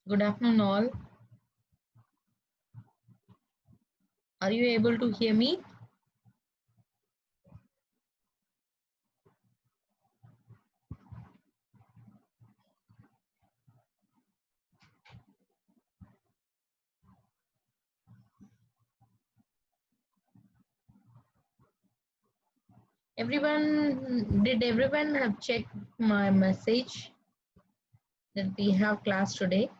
Good afternoon, all. Are you able to hear me? Did everyone have checked my message that we have class today?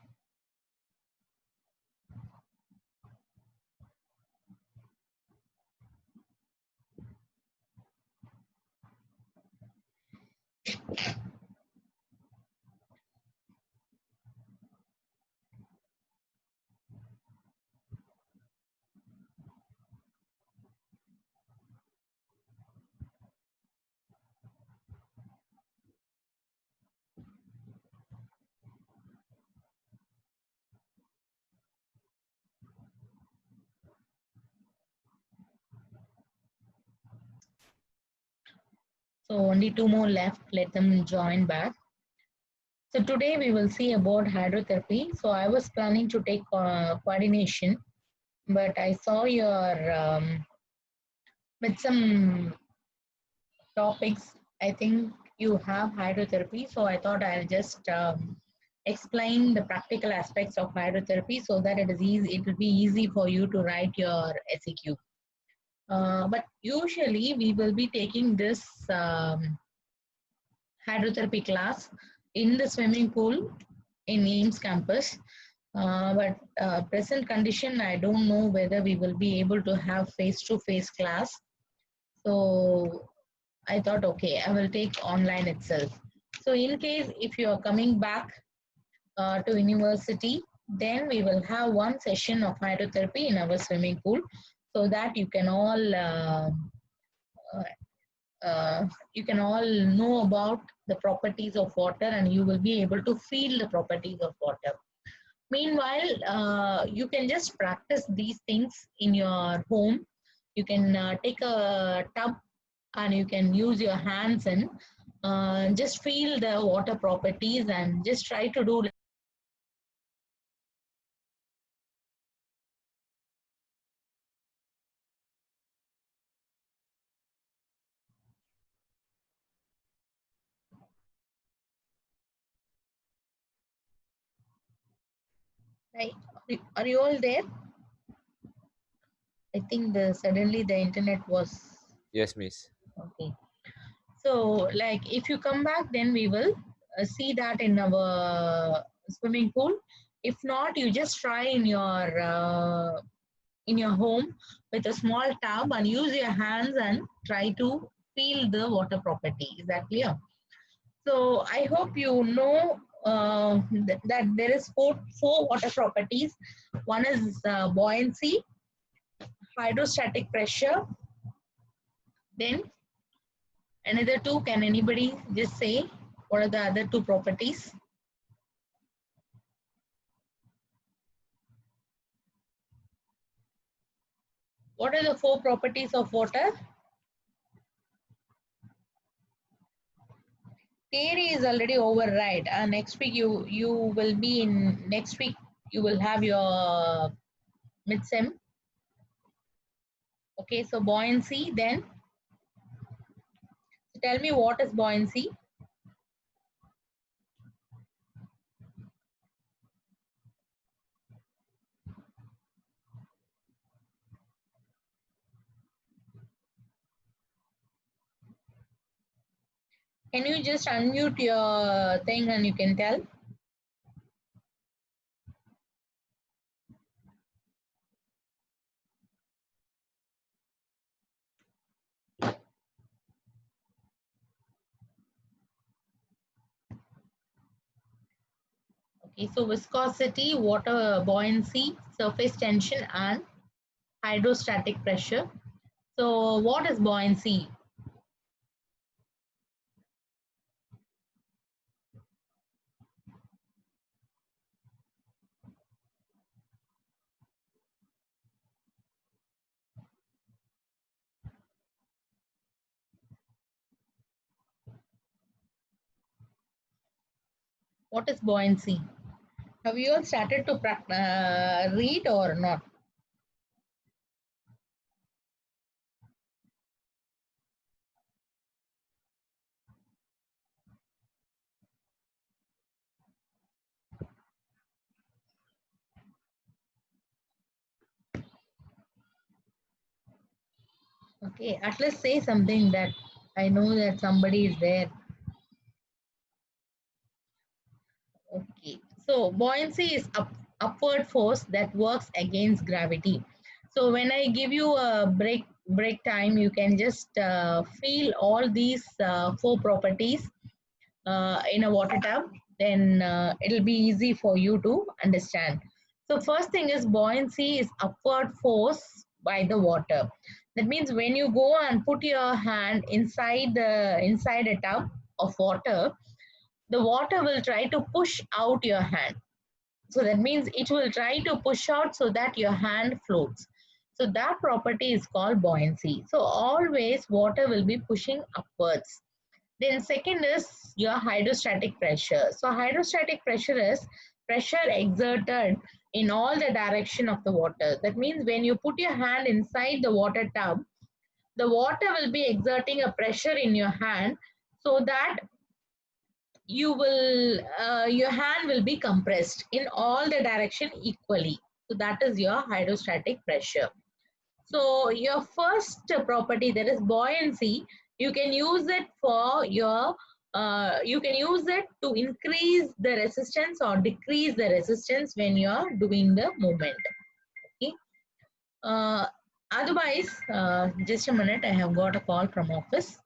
So only 2 more left. Let them join back. So today we will see about hydrotherapy. So I was planning to take coordination, but I saw your with some topics. I think you have hydrotherapy, so I thought I'll just explain the practical aspects of hydrotherapy so that it is easy. It will be easy for you to write your SEQ. But usually we will be taking this hydrotherapy class in the swimming pool in Ames campus. But present condition, I don't know whether we will be able to have face-to-face class. So I thought, okay, I will take online itself. So in case if you are coming back to university, then we will have one session of hydrotherapy in our swimming pool so that you can all know about the properties of water and you will be able to feel the properties of water. Meanwhile, you can just practice these things in your home. You can take a tub and you can use your hands and just feel the water properties and just try to do. Right. Are you all there? I think suddenly the internet was Yes, miss. okay. So, like, if you come back, then we will see that in our swimming pool. If not, you just try in your home with a small tub and use your hands and try to feel the water property. Is that clear? So, I hope you know that there is four water properties. One is buoyancy, hydrostatic pressure. Then another two. Can anybody just say what are the other two properties? What are the four properties of water? Theory is already over, right? Next week you will be in next week you will have your mid-sem. Okay, so buoyancy. Then tell me what is buoyancy. Can you just unmute your thing and you can tell? Okay, so viscosity, water buoyancy, surface tension, and hydrostatic pressure. So what is buoyancy? What is buoyancy? Have you all started to read or not? Okay, at least say something that I know that somebody is there. Okay, so buoyancy is upward force that works against gravity. So when I give you a break time, you can just feel all these four properties in a water tub. Then it'll be easy for you to understand. So first thing is buoyancy is upward force by the water. That means when you go and put your hand inside a tub of water, the water will try to push out your hand. So that means it will try to push out so that your hand floats. So that property is called buoyancy. So always water will be pushing upwards. Then second is your hydrostatic pressure. So hydrostatic pressure is pressure exerted in all the direction of the water. That means when you put your hand inside the water tub, the water will be exerting a pressure in your hand so that your hand will be compressed in all the direction equally. So that is your hydrostatic pressure. So your first property, that is buoyancy, you can use it for your you can use it to increase the resistance or decrease the resistance when you are doing the movement. Okay. uh, Otherwise, just a minute, I have got a call from office.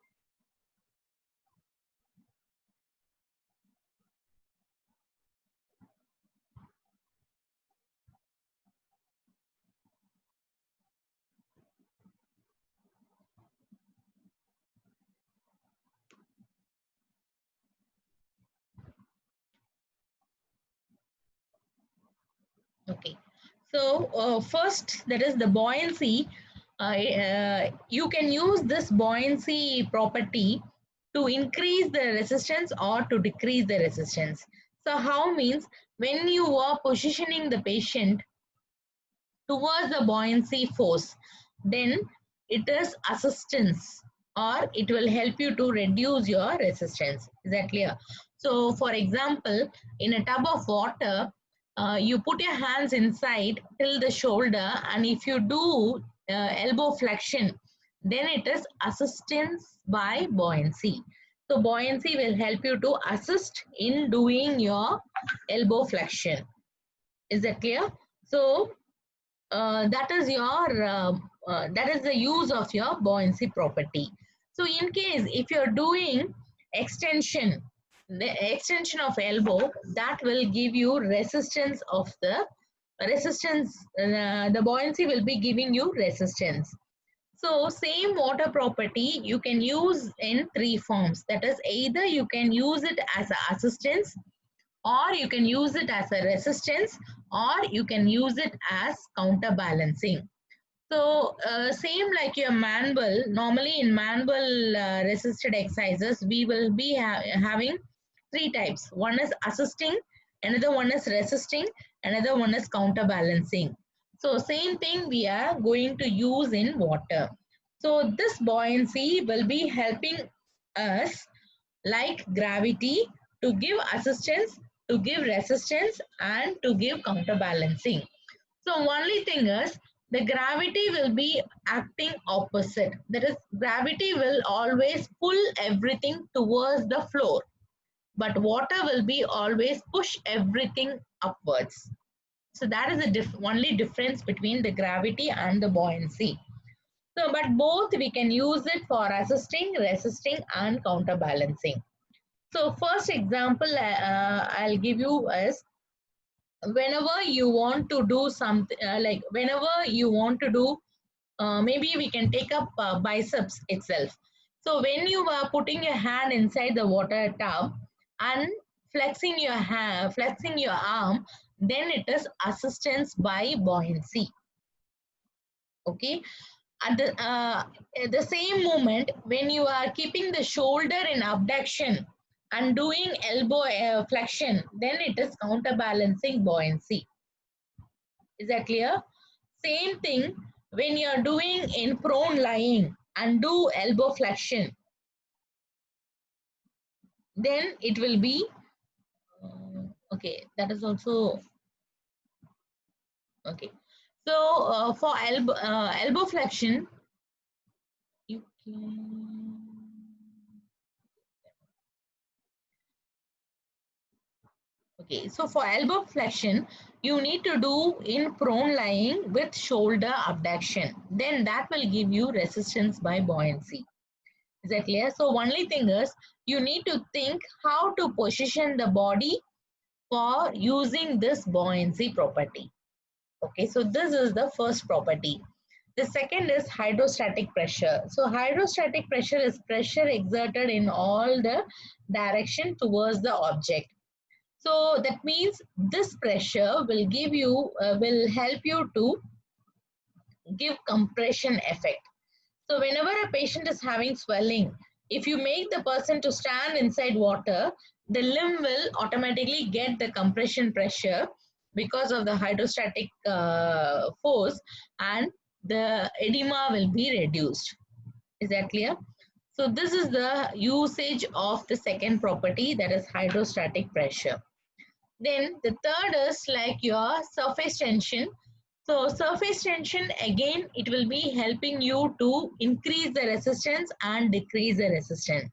Okay. So first, that is the buoyancy. You can use this buoyancy property to increase the resistance or to decrease the resistance. So how means when you are positioning the patient towards the buoyancy force, then it is assistance or it will help you to reduce your resistance. Is that clear? So for example, in a tub of water, you put your hands inside till the shoulder, and if you do elbow flexion, then it is assistance by buoyancy. So buoyancy will help you to assist in doing your elbow flexion. Is that clear? So that is the use of your buoyancy property. So in case if you're doing extension, the extension of elbow, that will give you resistance. The buoyancy will be giving you resistance. So same water property you can use in three forms. That is, either you can use it as a assistance, or you can use it as a resistance, or you can use it as counterbalancing. So same like your manual, normally in manual resisted exercises, we will be having three types. One is assisting, another one is resisting, another one is counterbalancing. So same thing we are going to use in water. So this buoyancy will be helping us like gravity to give assistance, to give resistance, and to give counterbalancing. So only thing is the gravity will be acting opposite. That is, gravity will always pull everything towards the floor, but water will be always push everything upwards. So that is the only difference between the gravity and the buoyancy. So, but both we can use it for assisting, resisting, and counterbalancing. So, first example I'll give you is whenever you want to do something, like whenever you want to do, maybe we can take up biceps itself. So when you are putting your hand inside the water tub and flexing your arm, then it is assistance by buoyancy. Okay. At the same moment, when you are keeping the shoulder in abduction, and doing elbow flexion, then it is counterbalancing buoyancy. Is that clear? Same thing when you are doing in prone lying and do elbow flexion, then it will be okay. That is also okay. So for elbow flexion, you can. Okay, so for elbow flexion, you need to do in prone lying with shoulder abduction. Then that will give you resistance by buoyancy. Is that clear? So only thing is you need to think how to position the body for using this buoyancy property. Okay, so this is the first property. The second is hydrostatic pressure. So hydrostatic pressure is pressure exerted in all the direction towards the object. So that means this pressure will give you, will help you to give compression effect. So whenever a patient is having swelling, if you make the person to stand inside water, the limb will automatically get the compression pressure because of the hydrostatic force, and the edema will be reduced. Is that clear? So this is the usage of the second property, that is hydrostatic pressure. Then the third is like your surface tension. So surface tension, again, it will be helping you to increase the resistance and decrease the resistance.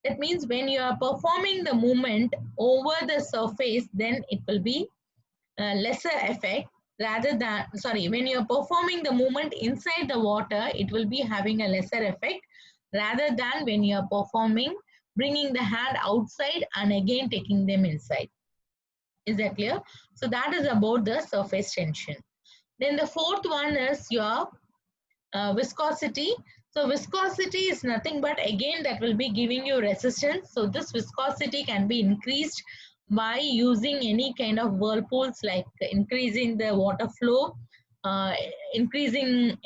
That means when you are performing the movement over the surface, then it will be lesser effect rather than, sorry, when you are performing the movement inside the water, it will be having a lesser effect rather than when you are performing, bringing the hand outside and again taking them inside. Is that clear? So that is about the surface tension. Then the fourth one is your viscosity. So viscosity is nothing but again that will be giving you resistance. So this viscosity can be increased by using any kind of whirlpools, like increasing the water flow, uh, increasing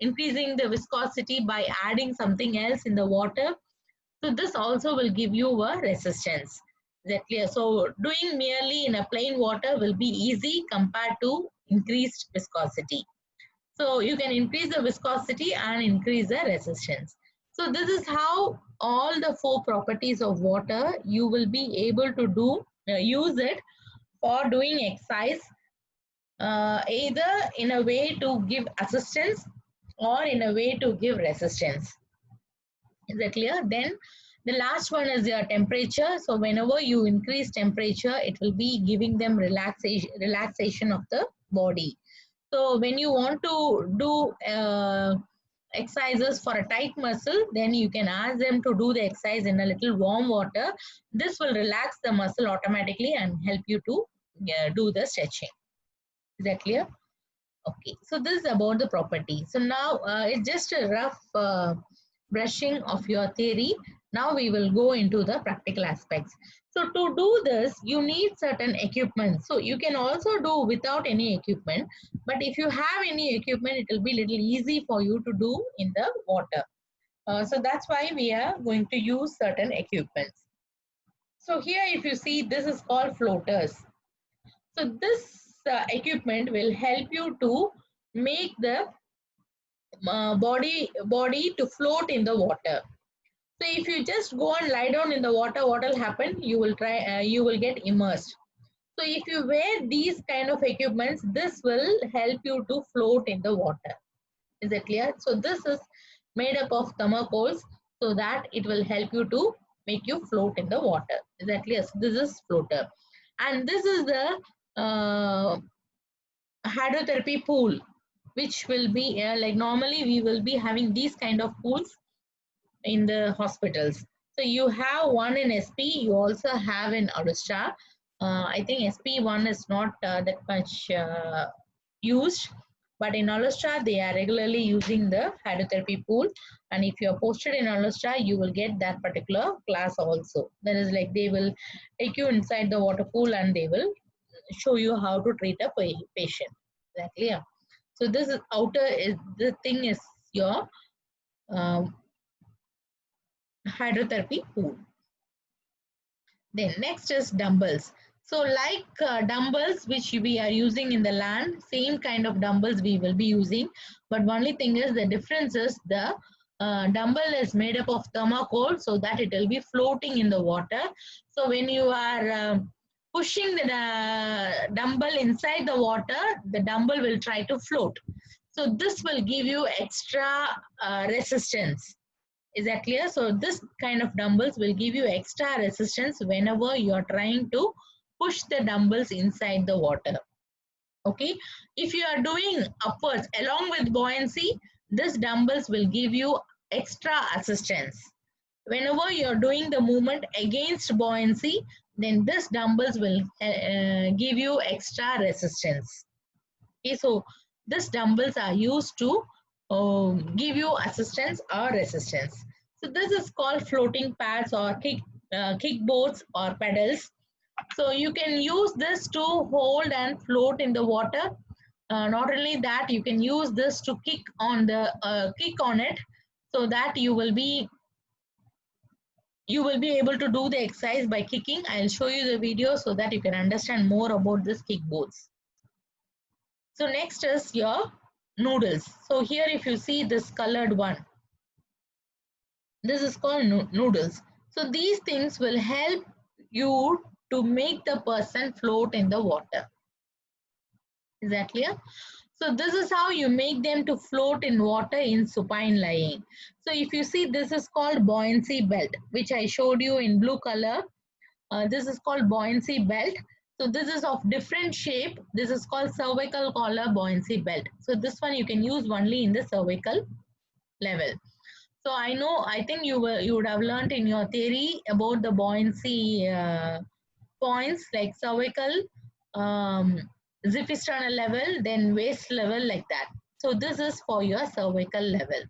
increasing the viscosity by adding something else in the water. So this also will give you a resistance. Is that clear? So doing merely in a plain water will be easy compared to increased viscosity. So you can increase the viscosity and increase the resistance. So this is how all the four properties of water you will be able to do, use it for doing exercise, either in a way to give assistance or in a way to give resistance. Is that clear? Then the last one is your temperature. So whenever you increase temperature, it will be giving them relaxation of the body. So when you want to do exercises for a tight muscle, then you can ask them to do the exercise in a little warm water. This will relax the muscle automatically and help you to do the stretching. Is that clear? Okay, so this is about the property. So now it's just a rough brushing of your theory. Now we will go into the practical aspects. So to do this, you need certain equipment. So you can also do without any equipment, but if you have any equipment, it will be little easy for you to do in the water. So that's why we are going to use certain equipments. So here, if you see, this is called floaters. So this equipment will help you to make the body to float in the water. So if you just go and lie down in the water, what will happen? You will get immersed. So if you wear these kind of equipments, this will help you to float in the water. Is it clear? So this is made up of thermocols, so that it will help you to make you float in the water. Is that clear? So this is floater, and this is the hydrotherapy pool, which will be like normally we will be having these kind of pools in the hospitals. So you have one in SP, you also have in Arusha. I think SP1 is not that much used, but in Arusha they are regularly using the hydrotherapy pool. And if you are posted in Arusha, you will get that particular class also. That is like they will take you inside the water pool and they will show you how to treat a patient. Exactly. Yeah. So this is outer is the thing is your um, hydrotherapy pool. Then next is dumbbells. So like dumbbells which we are using in the land, same kind of dumbbells we will be using. But only thing is the difference is the dumbbell is made up of thermocol so that it will be floating in the water. So when you are pushing the dumbbell inside the water, the dumbbell will try to float. So this will give you extra resistance. Is that clear? So this kind of dumbbells will give you extra resistance whenever you are trying to push the dumbbells inside the water. Okay. If you are doing upwards along with buoyancy, this dumbbells will give you extra assistance. Whenever you are doing the movement against buoyancy, then this dumbbells will give you extra resistance. Okay, so these dumbbells are used to give you assistance or resistance. So this is called floating pads or kickboards or pedals. So you can use this to hold and float in the water. Not only that, you can use this to kick on it, so that you will be able to do the exercise by kicking. I'll show you the video so that you can understand more about this kickboards. So next is your noodles. So here if you see this colored one, this is called noodles. So these things will help you to make the person float in the water. Is that clear? So this is how you make them to float in water in supine lying. So if you see, this is called buoyancy belt, which I showed you in blue color. This is called buoyancy belt. So this is of different shape. This is called cervical collar buoyancy belt. So this one you can use only in the cervical level. So I think you would have learned in your theory about the buoyancy points like cervical, xiphoesternal level, then waist level like that. So this is for your cervical level.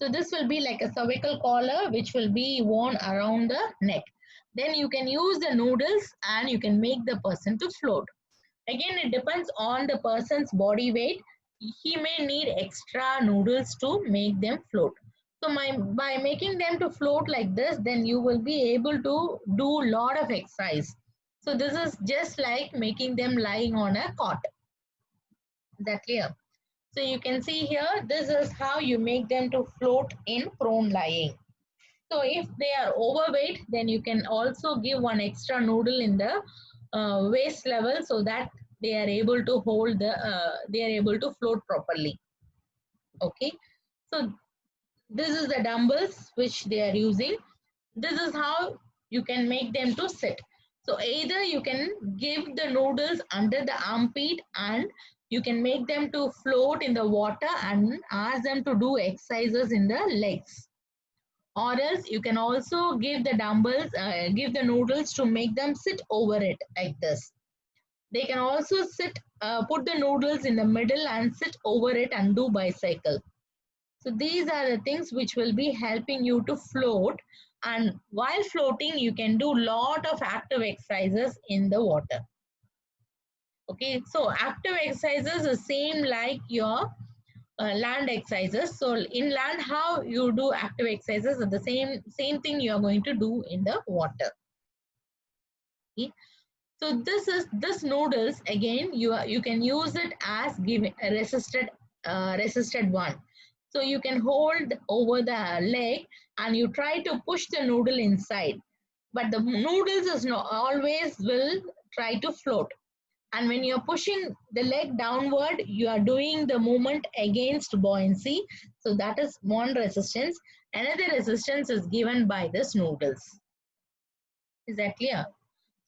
So this will be like a cervical collar which will be worn around the neck. Then you can use the noodles and you can make the person to float. Again, it depends on the person's body weight. He may need extra noodles to make them float. So by making them to float like this, then you will be able to do a lot of exercise. So this is just like making them lying on a cot. Is that clear? So you can see here, this is how you make them to float in prone lying. So if they are overweight, then you can also give one extra noodle in the waist level so that they are able to they are able to float properly. Okay. So this is the dumbbells which they are using. This is how you can make them to sit. So either you can give the noodles under the armpit and you can make them to float in the water and ask them to do exercises in the legs. Or else you can also give the dumbbells, give the noodles to make them sit over it like this. They can also put the noodles in the middle and sit over it and do bicycle. So these are the things which will be helping you to float. And while floating, you can do lot of active exercises in the water. Okay, so active exercises are same like your land exercises. So in land, how you do active exercises are the same thing you are going to do in the water. Okay. So this noodles again you can use it as giving a resisted one. So you can hold over the leg and you try to push the noodle inside, but the noodles is not always will try to float. And when you're pushing the leg downward, you are doing the movement against buoyancy. So that is one resistance. Another resistance is given by this noodles. Is that clear?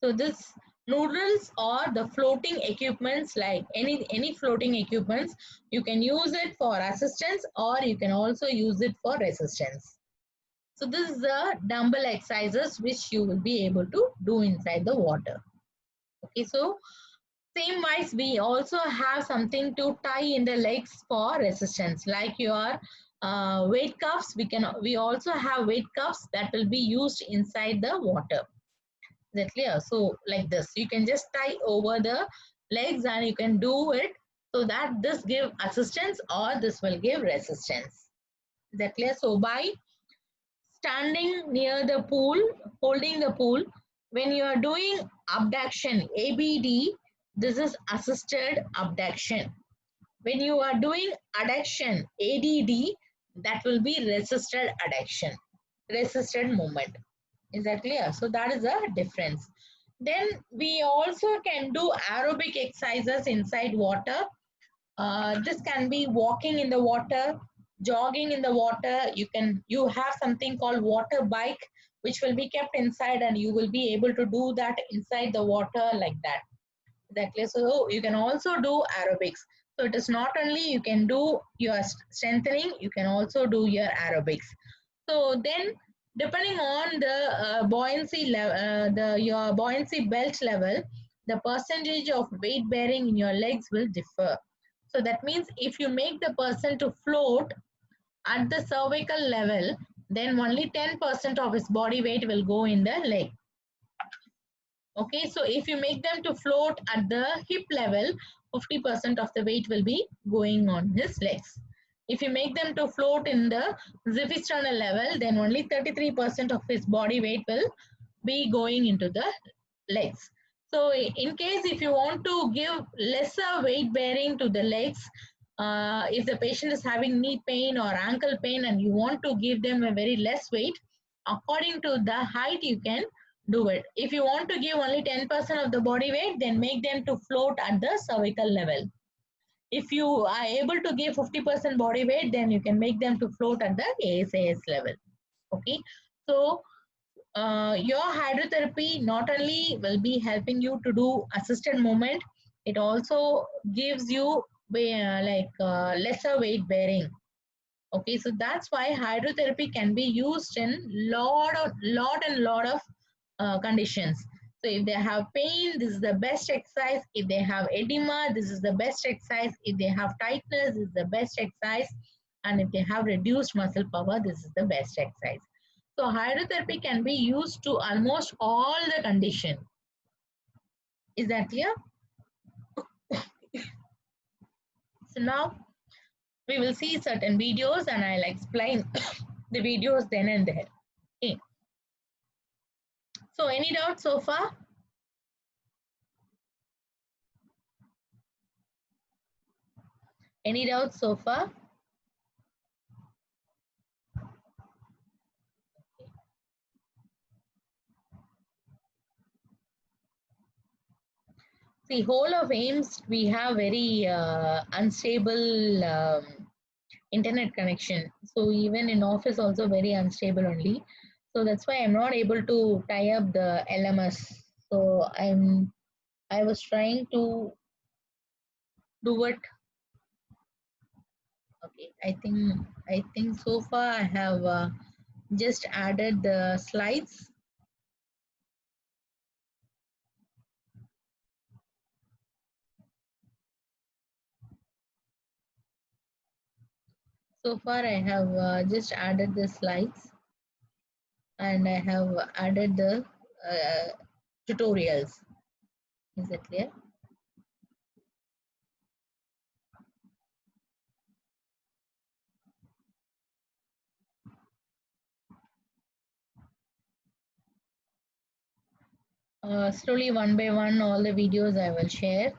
So this noodles or the floating equipments, like any floating equipments, you can use it for assistance or you can also use it for resistance. So this is the dumbbell exercises which you will be able to do inside the water. Okay, so same wise we also have something to tie in the legs for resistance, like your weight cuffs. We also have weight cuffs that will be used inside the water. Is that clear? So like this, you can just tie over the legs and you can do it so that this give assistance or this will give resistance. Is that clear? So by standing near the pool, holding the pool, When you are doing abduction, ABD, this is assisted abduction. When you are doing adduction, ADD, that will be resisted adduction, resisted movement. Is that clear? So that is a difference. Then we also can do aerobic exercises inside water. This can be walking in the water, jogging in the water. You have something called water bike, which will be kept inside, and you will be able to do that inside the water like that. Exactly. So you can also do aerobics. So it is not only you can do your strengthening, you can also do your aerobics. So then, depending on the buoyancy level, your buoyancy belt level, the percentage of weight bearing in your legs will differ. So that means if you make the person to float at the cervical level, then only 10% of his body weight will go in the leg. Okay, so if you make them to float at the hip level, 50% of the weight will be going on his legs. If you make them to float in the xiphoesternal level, then only 33% of his body weight will be going into the legs. So in case if you want to give lesser weight bearing to the legs, if the patient is having knee pain or ankle pain and you want to give them a very less weight, according to the height you can do it. If you want to give only 10% of the body weight, then make them to float at the cervical level. If you are able to give 50% body weight, then you can make them to float at the ASAS level. Okay, so your hydrotherapy not only will be helping you to do assisted movement, it also gives you lesser weight bearing. Okay, so that's why hydrotherapy can be used in lot of conditions. So if they have pain, this is the best exercise. If they have edema, this is the best exercise. If they have tightness, this is the best exercise. And if they have reduced muscle power, this is the best exercise. So hydrotherapy can be used to almost all the condition. Is that clear? So now we will see certain videos and I'll explain the videos then and there. Okay. So any doubts so far? Any doubts so far? See, whole of AIMS, we have very unstable internet connection. So even in office also very unstable only. So that's why I'm not able to tie up the LMS. So I was trying to do it. Okay, I think so far I have just added the slides. So far I have just added the slides and I have added the tutorials. Is that clear? Slowly one by one all the videos I will share.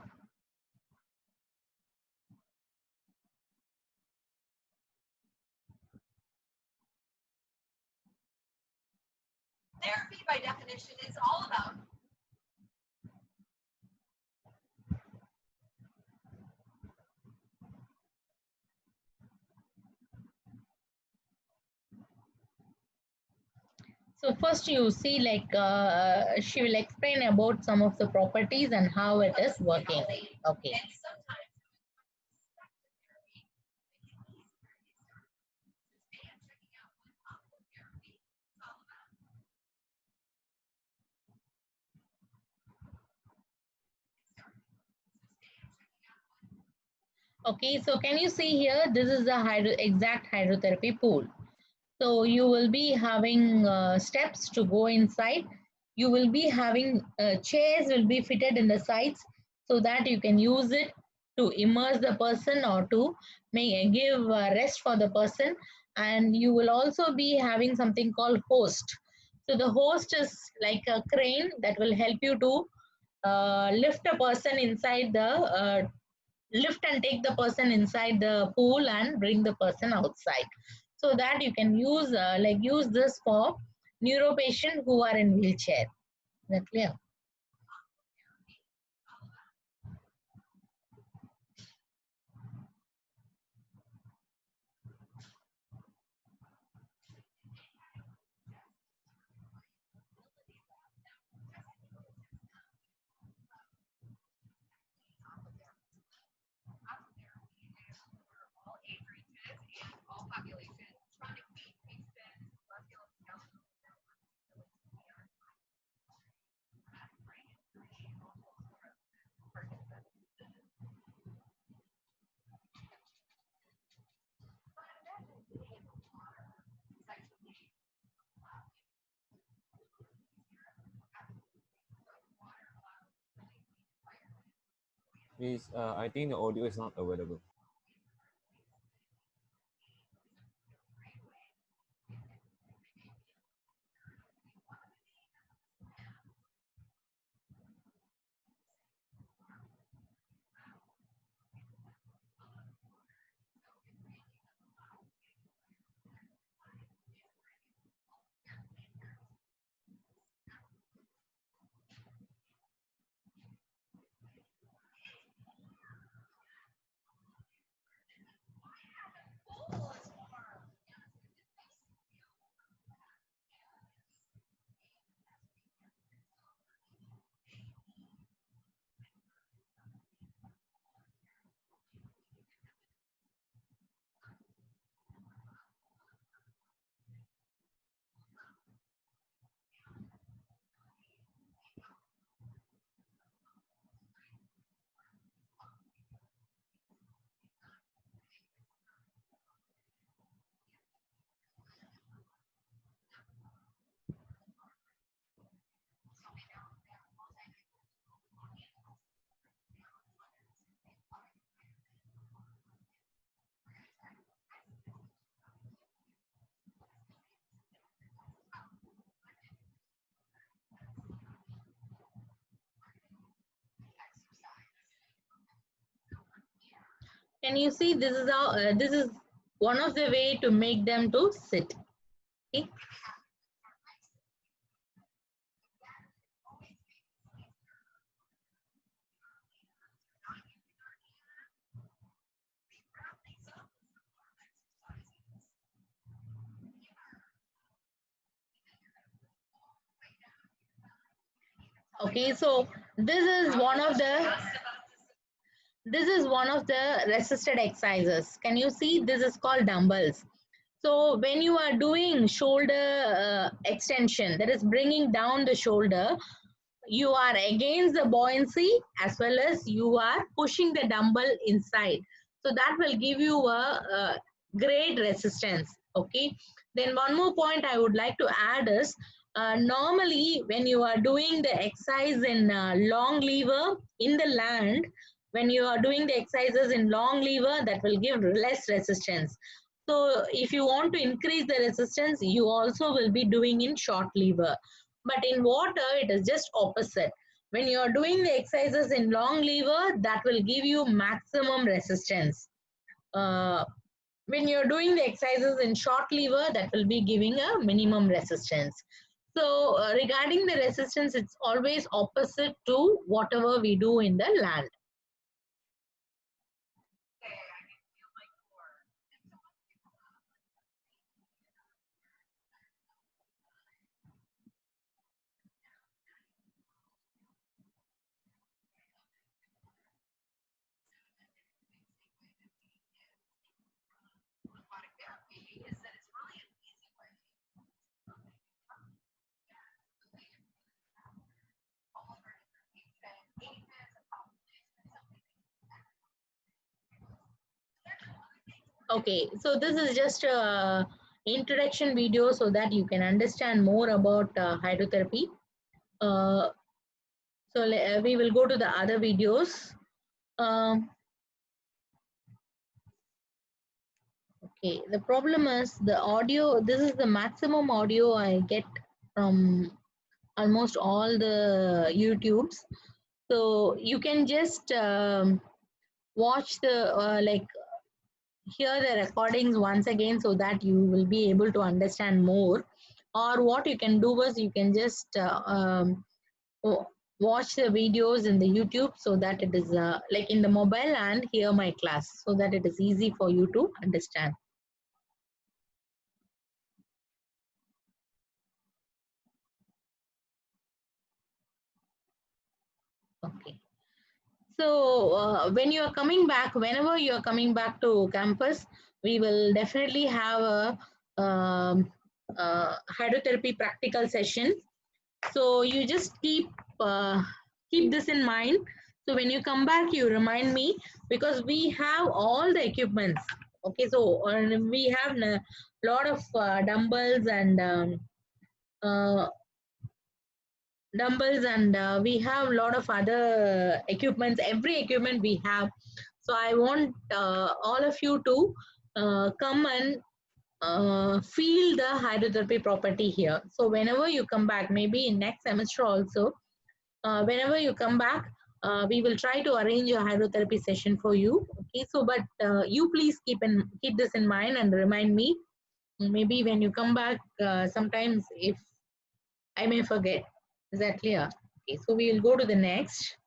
Therapy, by definition, is all about. So first you see she will explain about some of the properties and how it is working. Okay. And sometimes Okay, so can you see here? This is the exact hydrotherapy pool. So you will be having steps to go inside. You will be having chairs will be fitted in the sides so that you can use it to immerse the person or to give rest for the person. And you will also be having something called host. So the host is like a crane that will help you to lift a person inside the lift and take the person inside the pool and bring the person outside. So that you can use use this for neuro patient who are in wheelchair. Is that clear? all age ranges and all populations. Chronic pain patients, musculoskeletal Please, I think the audio is not available. Can you see this is how this is one of the way to make them to sit. Okay. Okay, so this is one of the resisted exercises. Can you see? This is called dumbbells. So when you are doing shoulder extension, that is bringing down the shoulder, you are against the buoyancy as well as you are pushing the dumbbell inside. So that will give you a great resistance. Okay. Then one more point I would like to add is normally when you are doing the exercise in long lever in the land, when you are doing the exercises in long lever, that will give less resistance. So if you want to increase the resistance, you also will be doing in short lever. But in water, it is just opposite. When you are doing the exercises in long lever, that will give you maximum resistance. When you're doing the exercises in short lever, that will be giving a minimum resistance. So regarding the resistance, it's always opposite to whatever we do in the land. Okay, so this is just a introduction video so that you can understand more about hydrotherapy. We will go to the other videos. Okay, the problem is the audio, this is the maximum audio I get from almost all the YouTubes. So you can just watch the hear the recordings once again so that you will be able to understand more. Or what you can do is you can just watch the videos in the YouTube so that it is like in the mobile and hear my class so that it is easy for you to understand. Okay. So when you are coming back, whenever you are coming back to campus, we will definitely have hydrotherapy practical session. So you just keep this in mind. So when you come back, you remind me because we have all the equipments. Okay, so we have a lot of dumbbells and uh, we have a lot of other equipments. Every equipment we have. So I want all of you to come and feel the hydrotherapy property here. So whenever you come back, maybe in next semester also, whenever you come back, we will try to arrange a hydrotherapy session for you. Okay, so but you please keep this in mind and remind me. Maybe when you come back, sometimes if I may forget. Is that clear? Okay, so we will go to the next.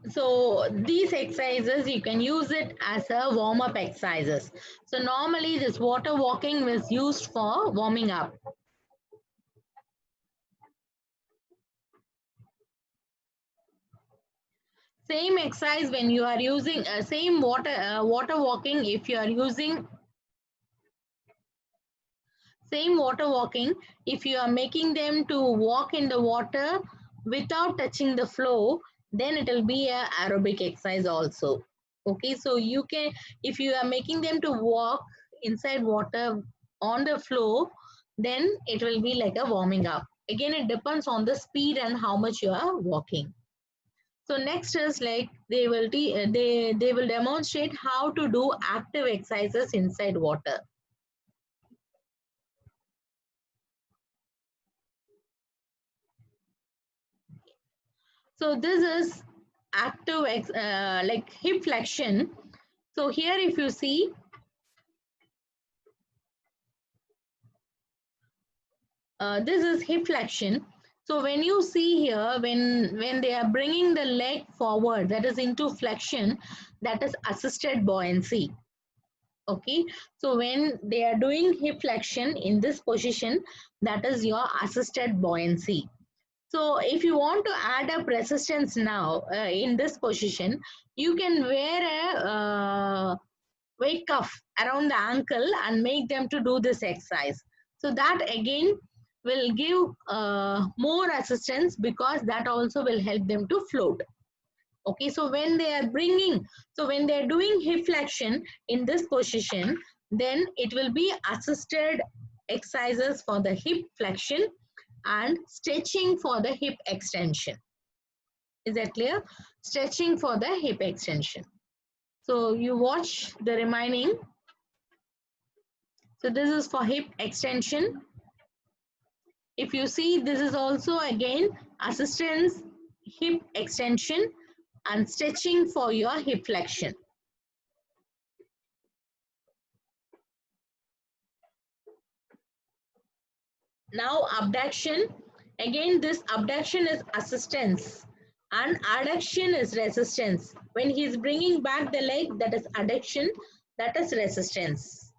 So these exercises, you can use it as a warm-up exercises. So normally this water walking was used for warming up. Same exercise when you are using same water walking, if you are using same water walking, if you are making them to walk in the water without touching the floor, then it will be a aerobic exercise also. Okay, so you can, if you are making them to walk inside water on the floor, then it will be like a warming up. Again, it depends on the speed and how much you are walking. So next is like they will demonstrate how to do active exercises inside water. So this is active like hip flexion. So here if you see, this is hip flexion. So when you see here, when they are bringing the leg forward, that is into flexion, that is assisted buoyancy. Okay, so when they are doing hip flexion in this position, that is your assisted buoyancy. So if you want to add up resistance now in this position, you can wear a weight cuff around the ankle and make them to do this exercise. So that again will give more assistance because that also will help them to float. Okay, so when they are bringing, so when they are doing hip flexion in this position, then it will be assisted exercises for the hip flexion and stretching for the hip extension. Is that clear? Stretching for the hip extension. So you watch the remaining. So this is for hip extension. If you see, this is also again assistance, hip extension and stretching for your hip flexion. Now abduction, again this abduction is assistance and adduction is resistance. When he is bringing back the leg, that is adduction, that is resistance.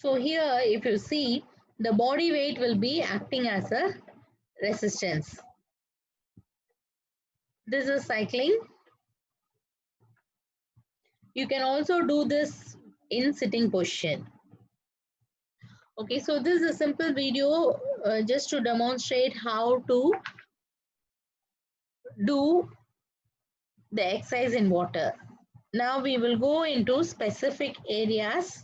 So here, if you see, the body weight will be acting as a resistance. This is cycling. You can also do this in sitting position. Okay, so this is a simple video just to demonstrate how to do the exercise in water. Now we will go into specific areas.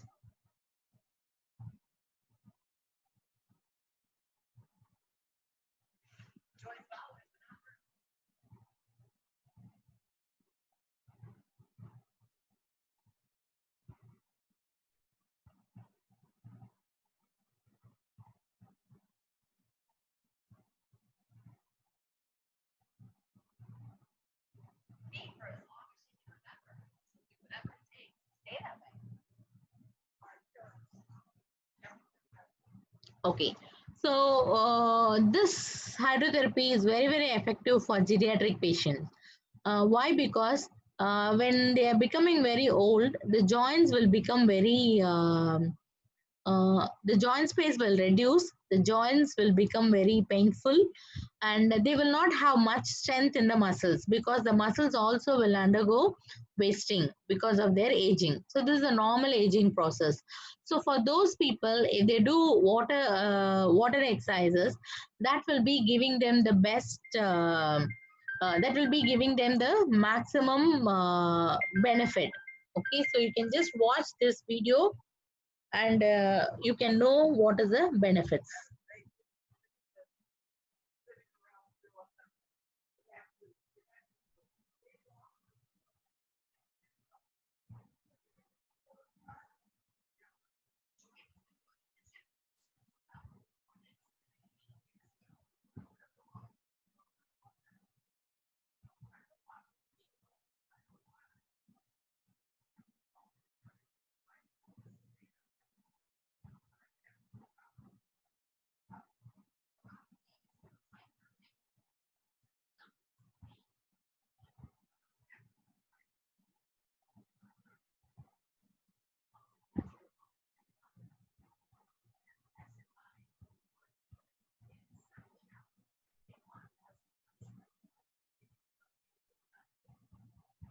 Be for as long as you can remember. Do whatever it takes to stay that way. Okay, so this hydrotherapy is very effective for geriatric patients. Why? Because when they are becoming very old, the joints will become very the joint space will reduce, the joints will become very painful, and they will not have much strength in the muscles because the muscles also will undergo wasting because of their aging. So this is a normal aging process. So for those people, if they do water exercises, that will be giving them the best that will be giving them the maximum benefit. Okay, so you can just watch this video and you can know what is the benefits.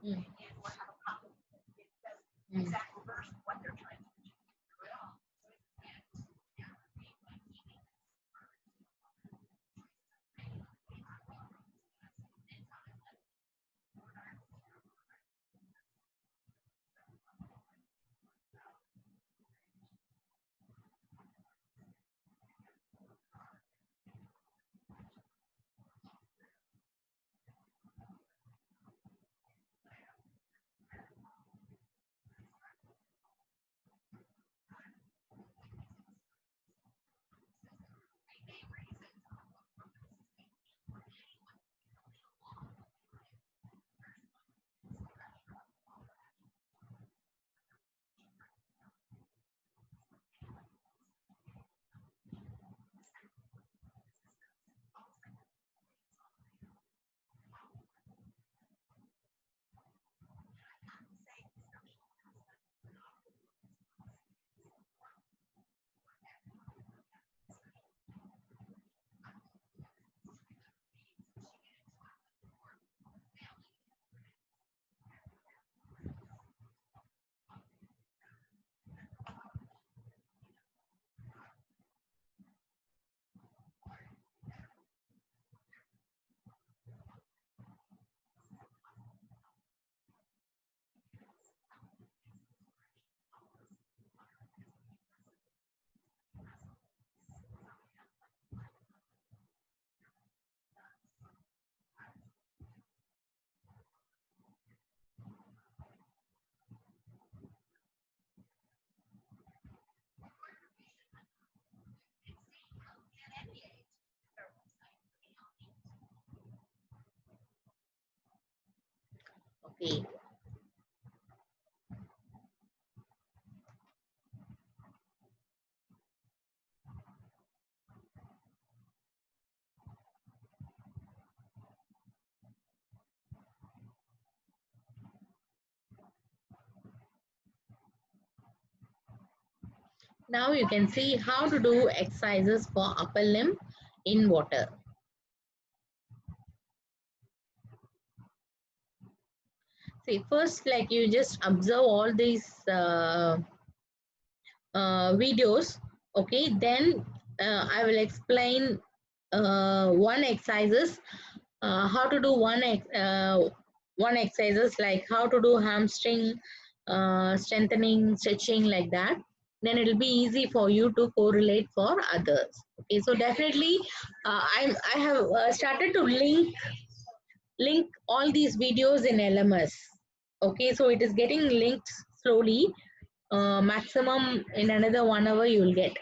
Mm. Mm. Exact reverse of what they're trying to achieve through it all. Okay. Now you can see how to do exercises for upper limb in water. See, first, like you just observe all these videos. Okay, then I will explain one exercises, how to do one exercises, like how to do hamstring strengthening, stretching, like that. Then it will be easy for you to correlate for others. Okay, so definitely I have started to link all these videos in LMS. Okay, so it is getting linked slowly. Maximum in another 1 hour you will get.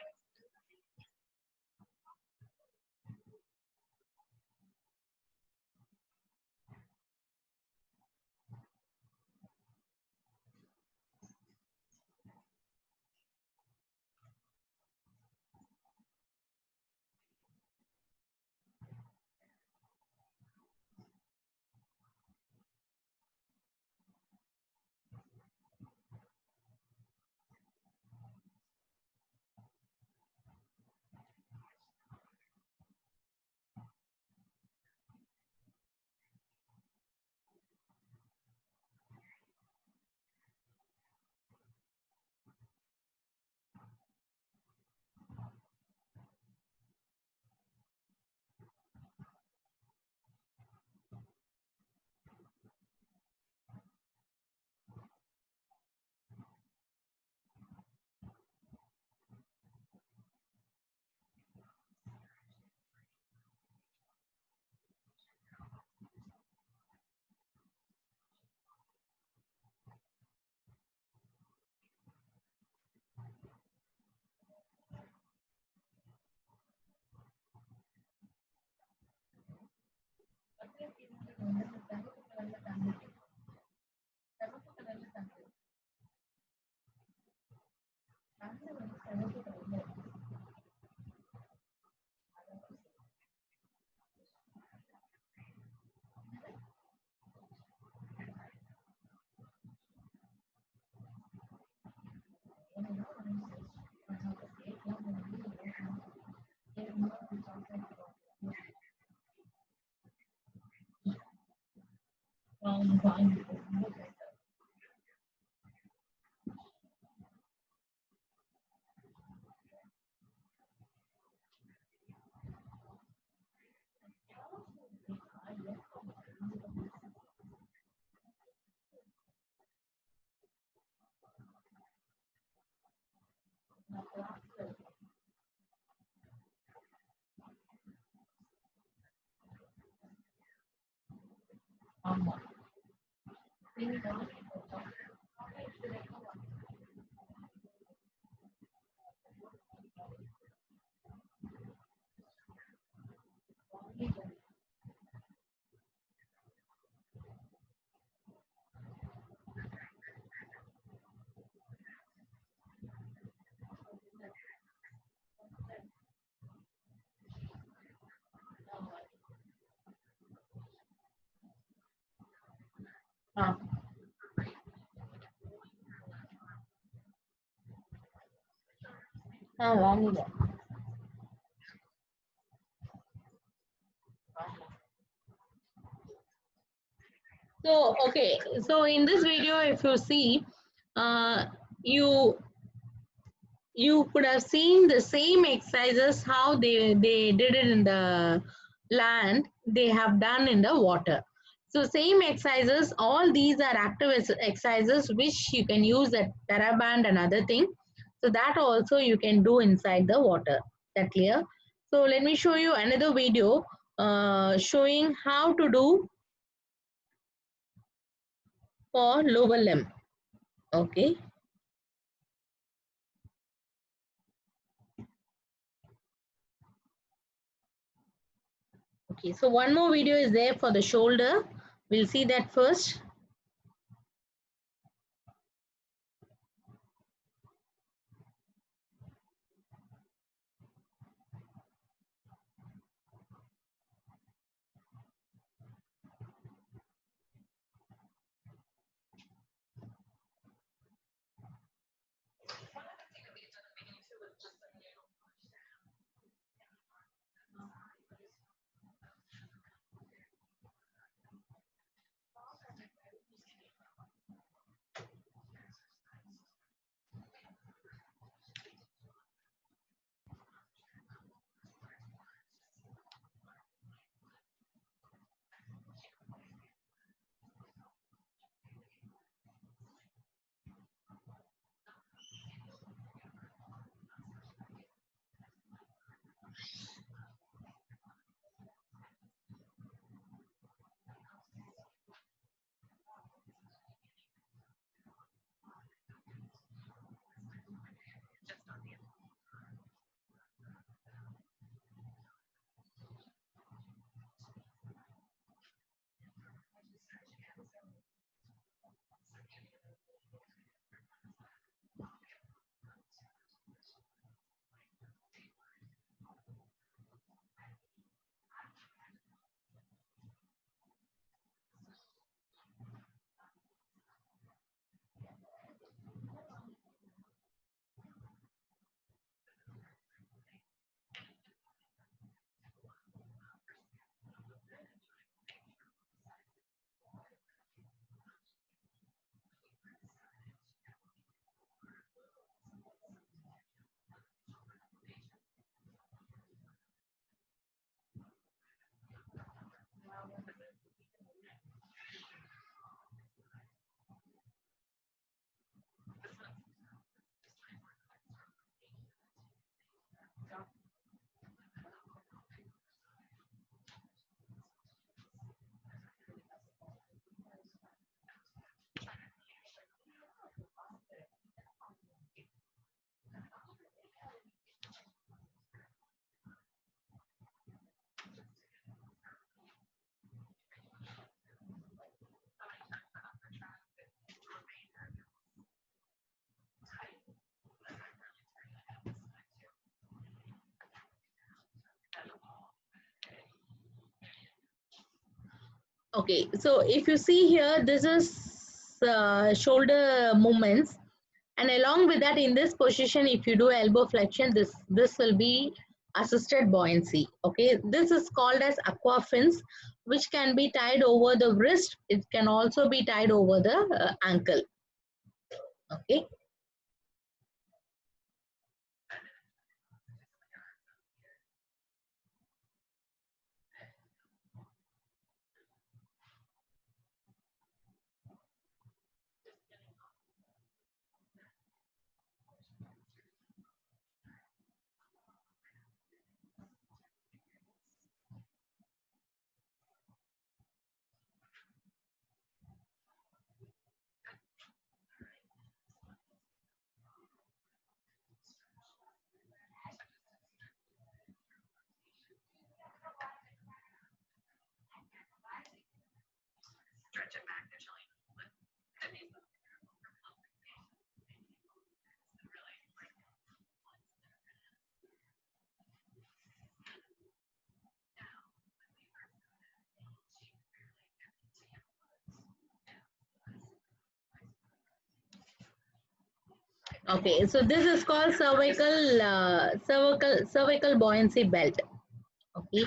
Ah. வாங்குங்க. So, okay, so in this video, if you see, uh, you you could have seen the same exercises how they did it in the land, they have done in the water. So same exercises, all these are active exercises which you can use at TheraBand and other thing. So that also you can do inside the water. That clear? So let me show you another video showing how to do for lower limb. Okay. Okay, so one more video is there for the shoulder. We'll see that first. Okay, so if you see here, this is shoulder movements, and along with that, in this position, if you do elbow flexion, this will be assisted buoyancy. Okay, this is called as aqua fins, which can be tied over the wrist. It can also be tied over the ankle. Okay. Stretch it back initially. That means Okay, so this is called cervical buoyancy belt. Okay.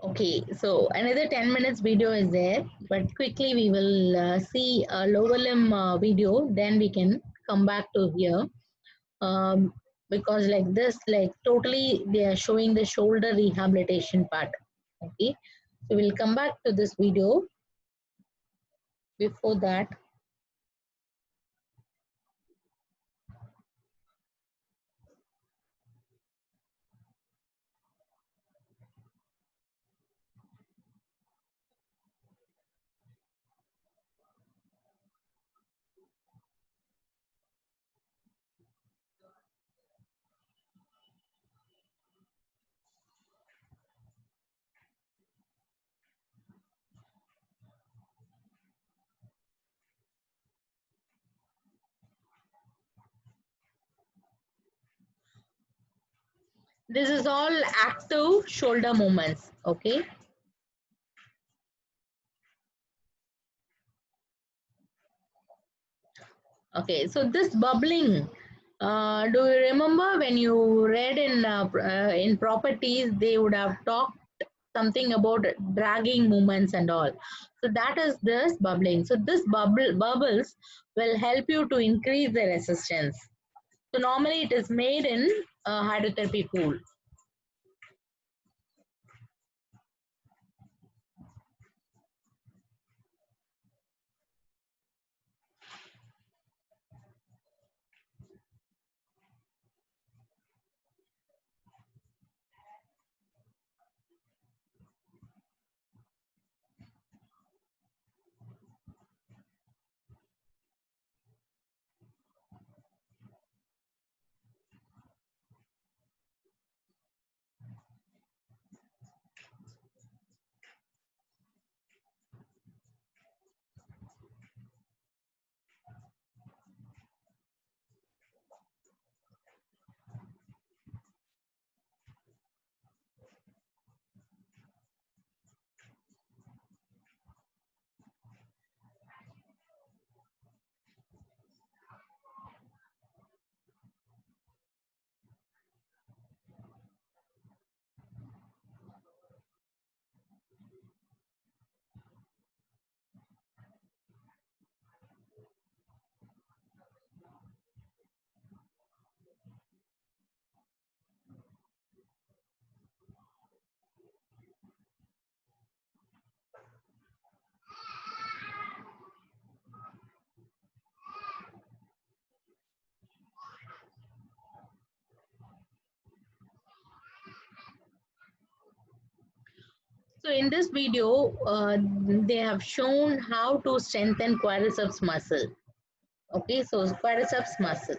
Okay, so another 10 minutes video is there, but quickly we will see a lower limb video, then we can come back to here. Because like this, like totally they are showing the shoulder rehabilitation part. Okay, so we'll come back to this video. Before that, this is all active shoulder movements. Okay. Okay, so this bubbling, do you remember when you read in properties, they would have talked something about dragging movements and all. So that is this bubbling. So this bubbles will help you to increase the resistance. So normally it is made in a hydrotherapy pool. So in this video, they have shown how to strengthen quadriceps muscle. Okay, so quadriceps muscle.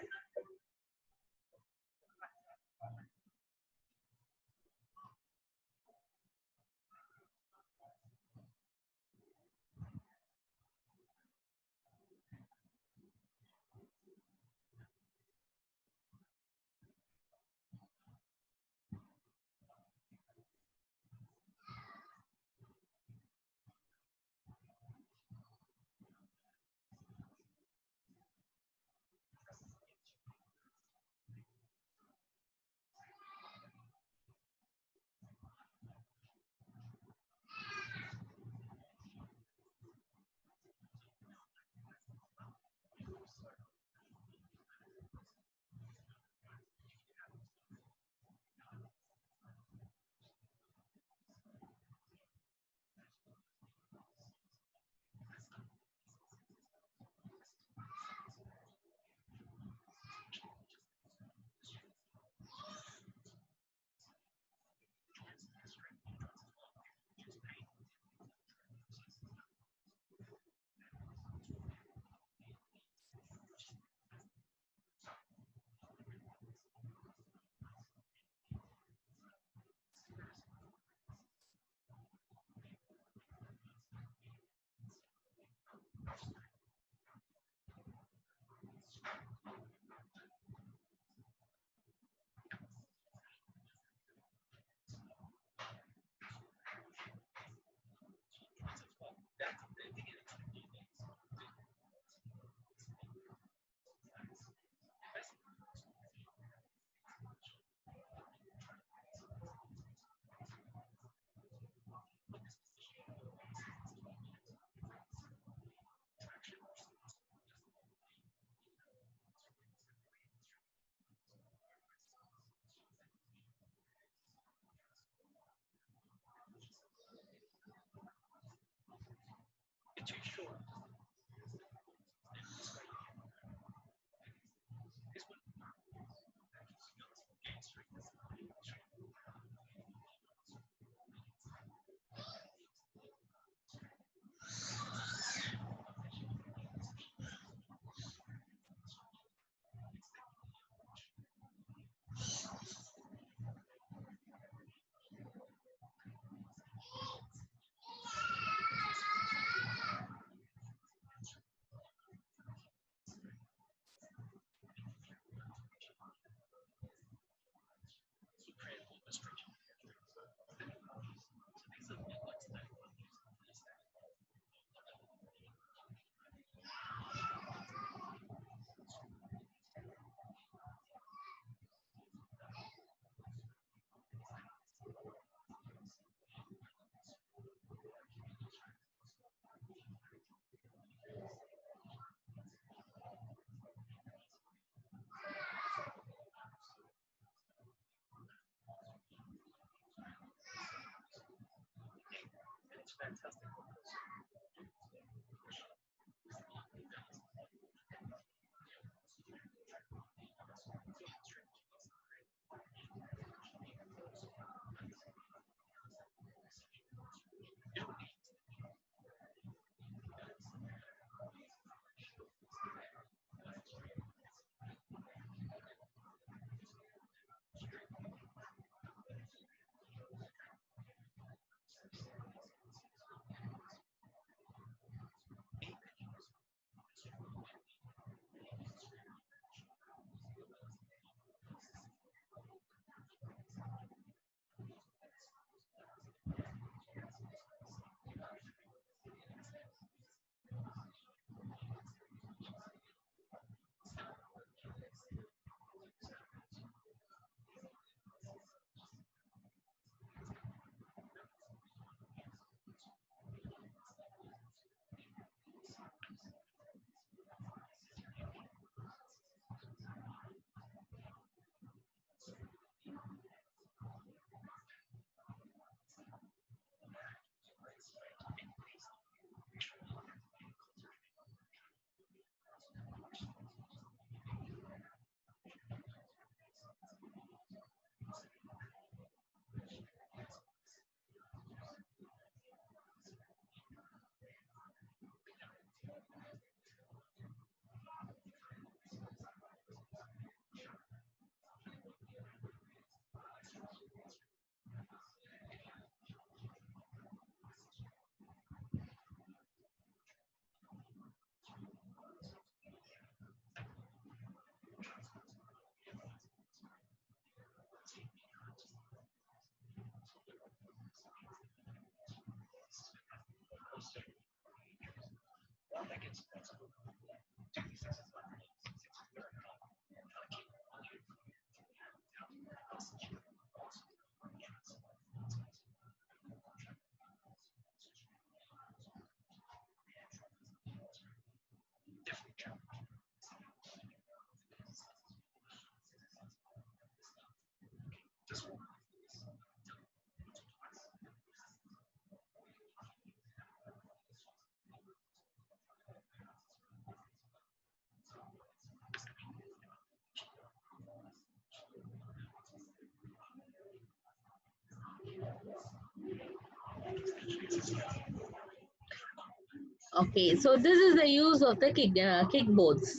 Okay, so this is the use of the kickboards.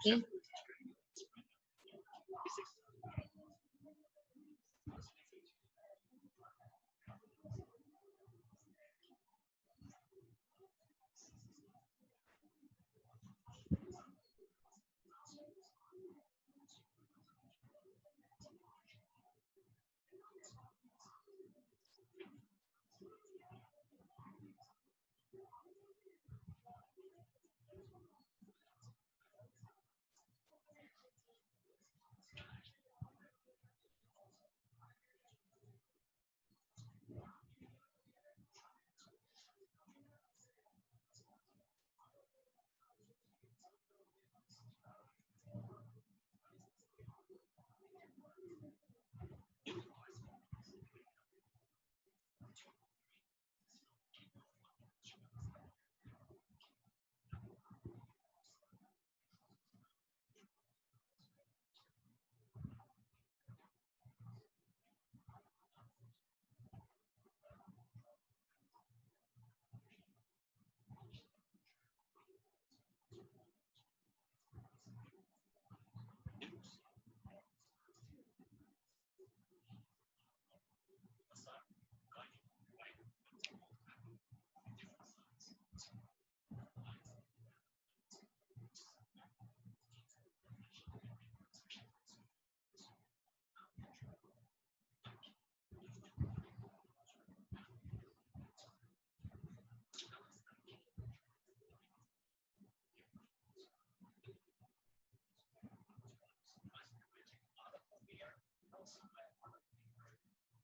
Okay.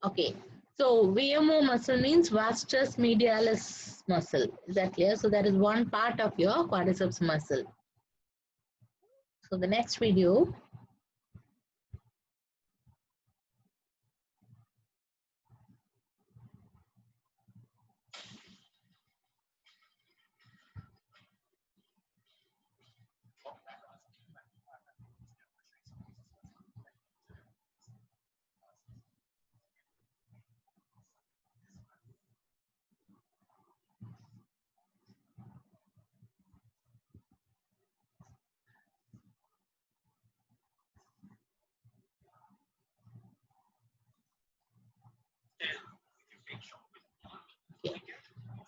Okay, so VMO muscle means vastus medialis muscle. Is that clear? So that is one part of your quadriceps muscle. So the next video.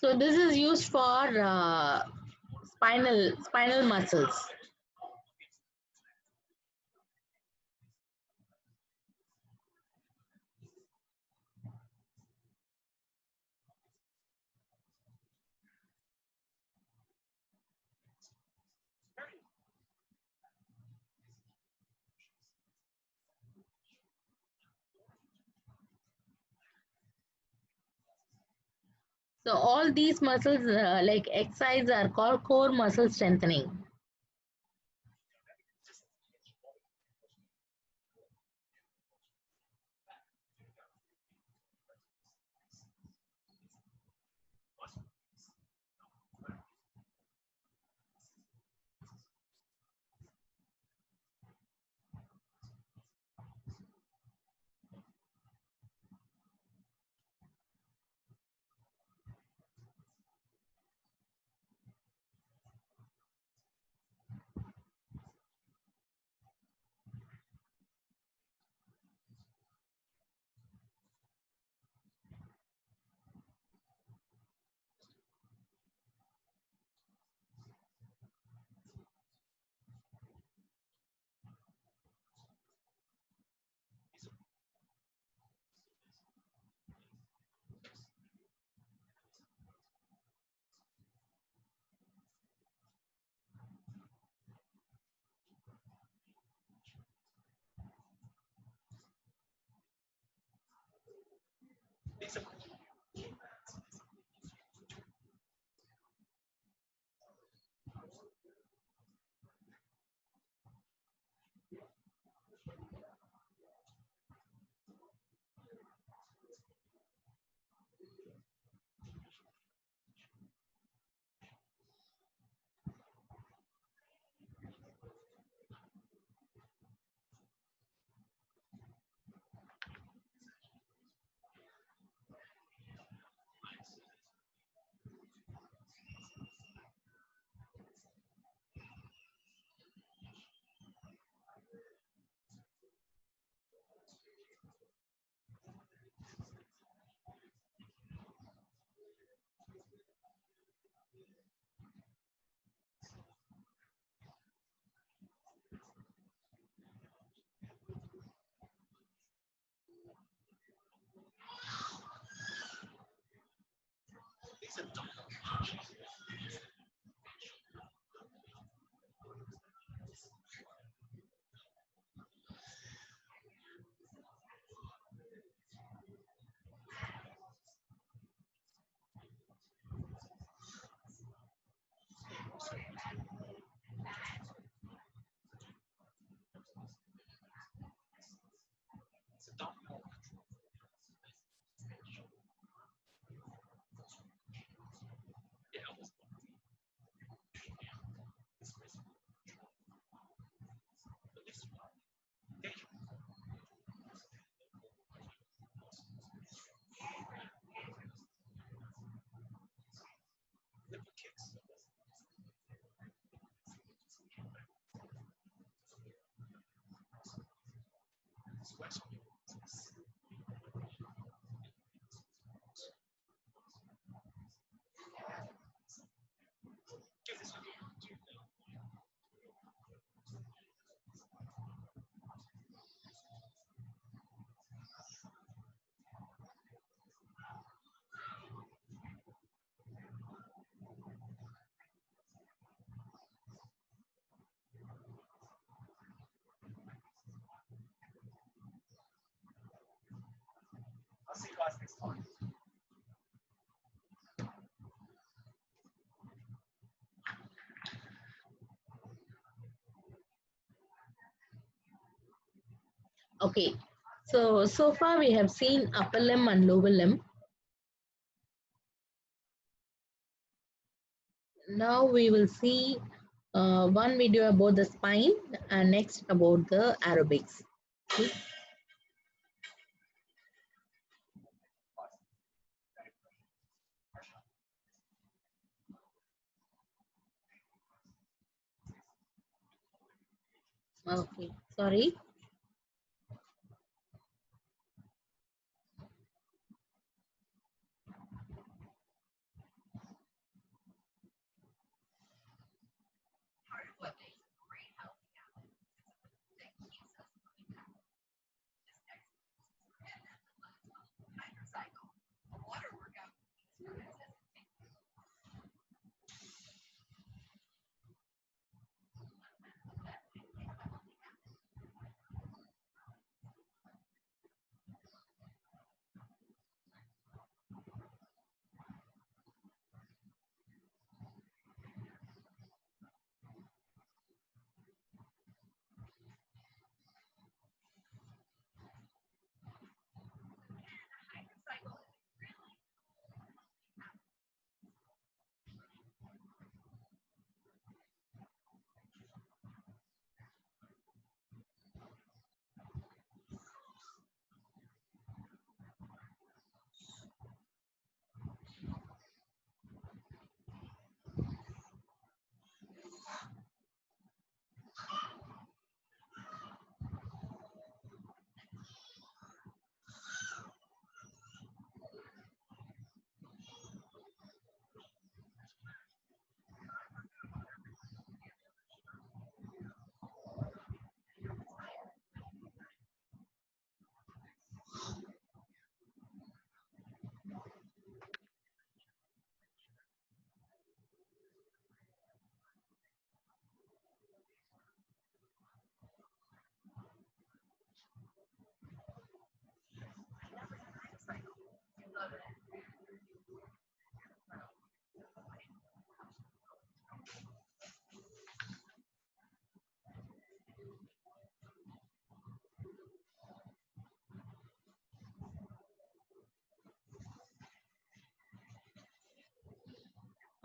So this is used for spinal muscles. So all these muscles like exercise are called core muscle strengthening. Okay, so far we have seen upper limb and lower limb. Now we will see one video about the spine and next about the aerobics. Okay. Okay, sorry.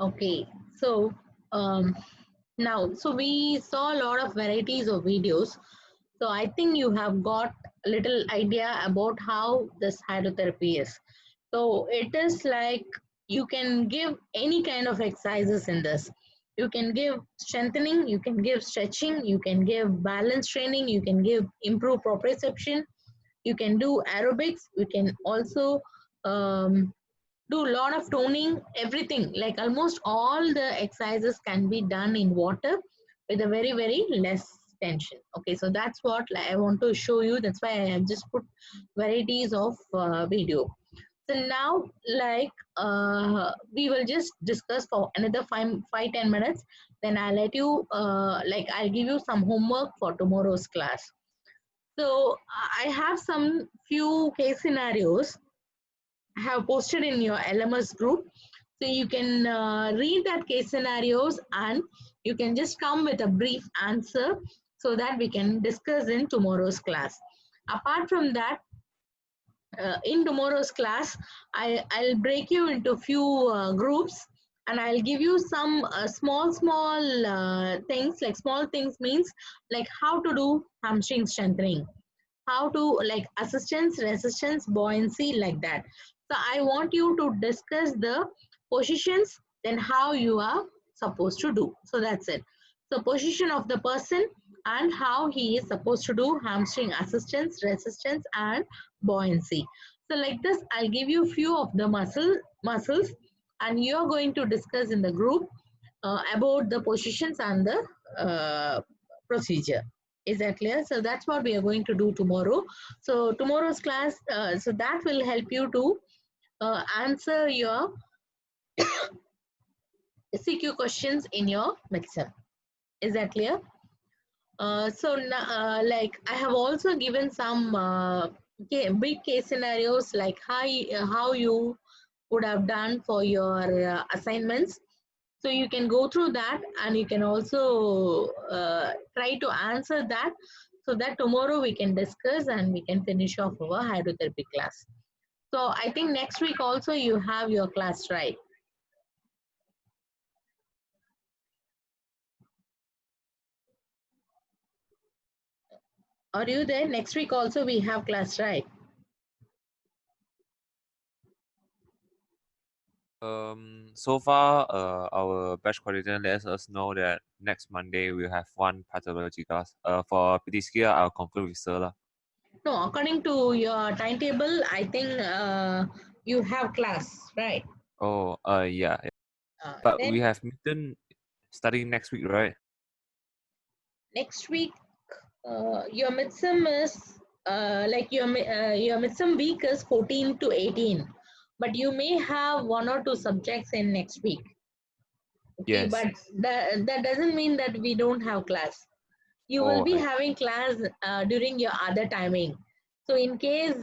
Okay, so now, so we saw a lot of varieties of videos. So I think you have got a little idea about how this hydrotherapy is. So it is like you can give any kind of exercises in this. You can give strengthening, you can give stretching, you can give balance training, you can give improve proprioception, you can do aerobics, you can also um, do a lot of toning, everything. Like almost all the exercises can be done in water with a very, very less tension. Okay, so that's what I want to show you. That's why I have just put varieties of video. So now, like, we will just discuss for another 5-10 minutes. Then I'll let you, like, I'll give you some homework for tomorrow's class. So I have some few case scenarios I have posted in your LMS group. So you can read that case scenarios and you can just come with a brief answer so that we can discuss in tomorrow's class. Apart from that, in tomorrow's class, I'll break you into few groups and I'll give you some small things. Like small things means like how to do hamstring strengthening, how to like assistance, resistance, buoyancy, like that. So I want you to discuss the positions, then how you are supposed to do. So that's it. So position of the person and how he is supposed to do hamstring assistance, resistance, and buoyancy. So like this, I'll give you few of the muscles, and you're going to discuss in the group about the positions and the procedure. Is that clear? So that's what we are going to do tomorrow. So tomorrow's class, so that will help you to answer your CQ questions in your midterm. Is that clear? Like I have also given some big case scenarios, like how you would have done for your assignments. So you can go through that and you can also try to answer that so that tomorrow we can discuss and we can finish off our hydrotherapy class. So I think next week also you have your class, right? Are you there? Next week also we have class, right? So far, our batch coordinator lets us know that next Monday we'll have one pathology class. For PT skill, I'll confirm with Sir lah. No, according to your timetable, I think you have class, right? Oh, yeah. But we Then have midterm starting next week, right? next week, your midsem is like your midsem week is 14 to 18, but you may have 1 or 2 subjects in next week. Okay, Yes. but that doesn't mean that we don't have class. You will Oh, be having class during your other timing. So in case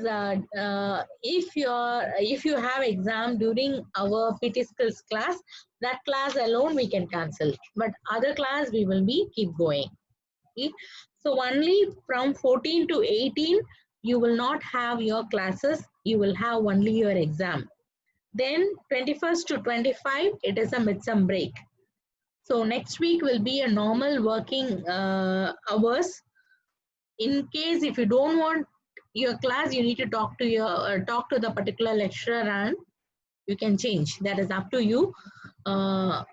if you have exam during our PT skills class, that class alone we can cancel. But other class we will be keep going. Okay? So only from 14 to 18 you will not have your classes. You will have only your exam. Then 21st to 25 it is a midsum break. So next week will be a normal working hours. In case if you don't want your class, you need to talk to the particular lecturer and you can change. That is up to you. Uh,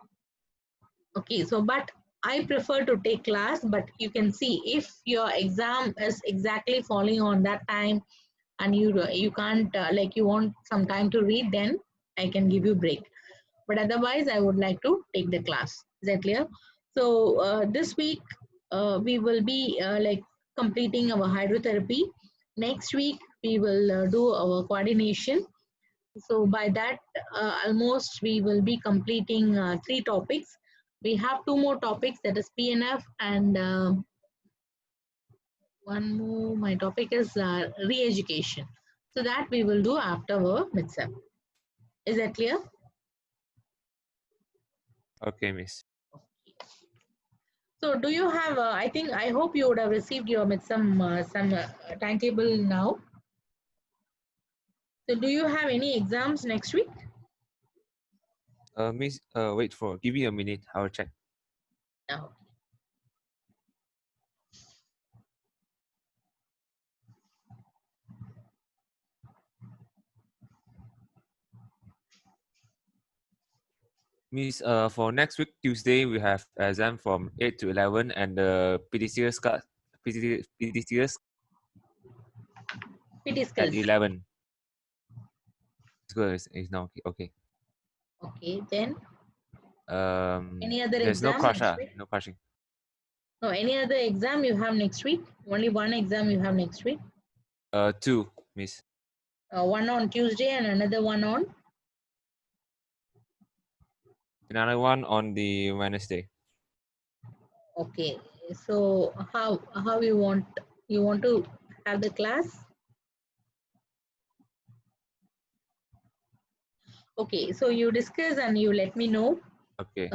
okay, so but I prefer to take class, but you can see if your exam is exactly falling on that time and you can't like you want some time to read, then I can give you break. But otherwise, I would like to take the class. Is that clear? So this week we will be like completing our hydrotherapy. Next week we will do our coordination. So by that, almost we will be completing 3 topics. We have 2 more topics, that is PNF and one more. My topic is re-education. So that we will do after our midsem. Is that clear? okay, Miss. So do you have, I hope you would have received your some timetable now. So do you have any exams next week? Miss, give me a minute. I'll check. Now, Miss, for next week Tuesday we have exam from 8 to 11, and the PTCS PT at skills. 11. It's now okay. Okay, then any other There's no exam crush, next week? no crushing. No, any other exam you have next week? Only one exam you have next week? 2, Miss. One on Tuesday and another one on? Another one on the Wednesday. Okay, so how you want to have the class? Okay, so you discuss and you let me know. Okay.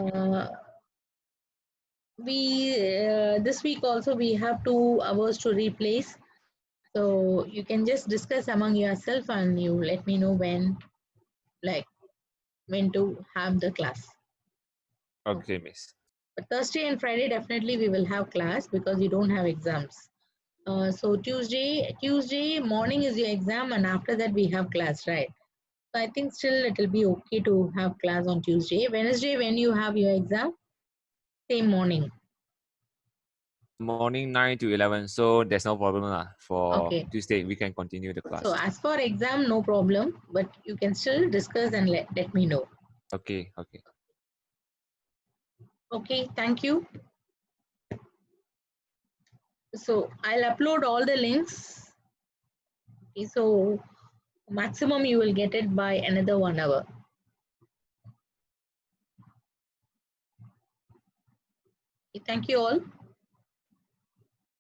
This week also we have 2 hours to replace, so you can just discuss among yourself and you let me know when to have the class. Okay, Miss. But Thursday and Friday definitely we will have class because you don't have exams. So Tuesday morning is your exam and after that we have class, right? So I think still it will be okay to have class on Tuesday. Wednesday, when you have your exam, same morning. Morning 9 to 11, so there's no problem for Okay. Tuesday. We can continue the class. So as for exam, no problem, but you can still discuss and let me know. Okay. Okay, thank you. So I'll upload all the links. Okay, so maximum you will get it by another 1 hour. Okay, thank you all.